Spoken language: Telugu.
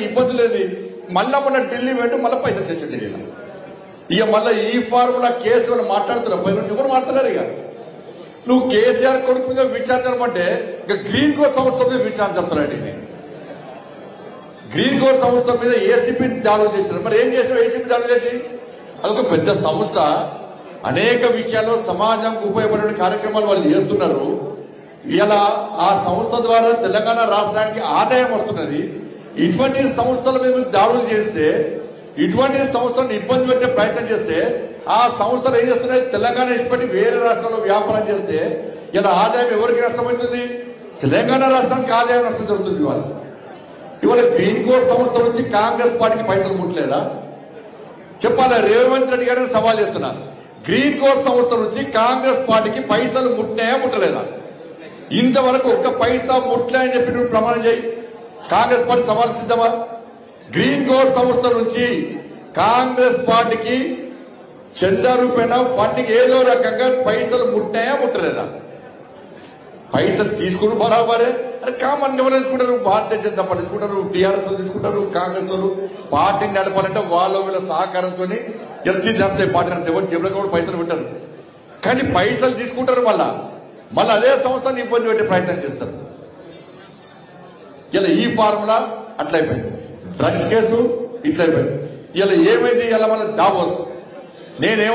ఇబ్బంది లేదు. మళ్ళా మొన్న ఢిల్లీ వెంట మళ్ళీ పైసలు తెచ్చింది. ఇక మళ్ళీ ఈ ఫార్ములా కేసు మాట్లాడుతున్నావు పై నుంచి కూడా మాట్లాడలేదు. ఇక నువ్వు కేసీఆర్ కొడుకు మీద విచారించమంటే ఇక గ్రీన్ కోర్ సంస్థ మీద విచారణ చెప్తున్నాడు. ఇది గ్రీన్ కోర్ సంస్థ మీద ఏసీపీ దాడులు చేశారు. మరి ఏం చేసావు ఏసీపీ దాడులు చేసి? అదొక పెద్ద సంస్థ, అనేక విషయాల్లో సమాజంకు ఉపయోగపడే కార్యక్రమాలు వాళ్ళు చేస్తున్నారు. ఇలా ఆ సంస్థ ద్వారా తెలంగాణ రాష్ట్రానికి ఆదాయం వస్తున్నది. ఇటువంటి సంస్థల మీద దాడులు చేస్తే, ఇటువంటి సంస్థలను ఇబ్బంది పెట్టే ప్రయత్నం చేస్తే, ఆ సంస్థలు ఏం చేస్తున్నాయి? తెలంగాణ ఇష్టపడి వేరే రాష్ట్రంలో వ్యాపారం చేస్తే ఇలా ఆదాయం ఎవరికి నష్టమవుతుంది? తెలంగాణ రాష్ట్రానికి ఆదాయం నష్టం జరుగుతుంది. ఇవాళ గ్రీన్ కోర్ సంస్థ నుంచి కాంగ్రెస్ పార్టీకి పైసలు ముట్టలేదా? చెప్పాలి. రేవంత్ రెడ్డి గారిని సవాల్ చేస్తున్నా, గ్రీన్ కోర్ సంస్థ నుంచి కాంగ్రెస్ పార్టీకి పైసలు ముట్టాయా ముట్టలేదా? ఇంతవరకు ఒక్క పైసా ముట్లే అని చెప్పి నువ్వు ప్రమాణం చేయి. కాంగ్రెస్ పార్టీ సవాల్ సిద్ధమా? గ్రీన్ కోర్ సంస్థ నుంచి కాంగ్రెస్ పార్టీకి చందా రూపేణ ఫండింగ్ ఏదో రకంగా పైసలు ముట్టాయా ముట్టలేదా? పైసలు తీసుకుని బరాబరే. అరే కామన్ ఎవరు తీసుకుంటారు? భారతీయ జనతా పార్టీ తీసుకుంటారు, టీఆర్ఎస్ తీసుకుంటారు, కాంగ్రెస్ వాళ్ళు పార్టీని నడపాలంటే వాళ్ళ వీళ్ళ సహకారంతో ఎల్సీ నడుస్తాయి. పార్టీ నడిస్తే ఎవరు జేబులో కూడా పైసలు పెట్టారు, కానీ పైసలు తీసుకుంటారు. మళ్ళీ అదే సంస్థను ఇబ్బంది పెట్టే ప్రయత్నం చేస్తారు. ఇలా ఈ ఫార్ములా అట్లయిపోయింది, డ్రగ్స్ కేసు ఇట్లయిపోయింది. ఇలా ఏమైంది? ఇలా మన దావోస్ నేనేమో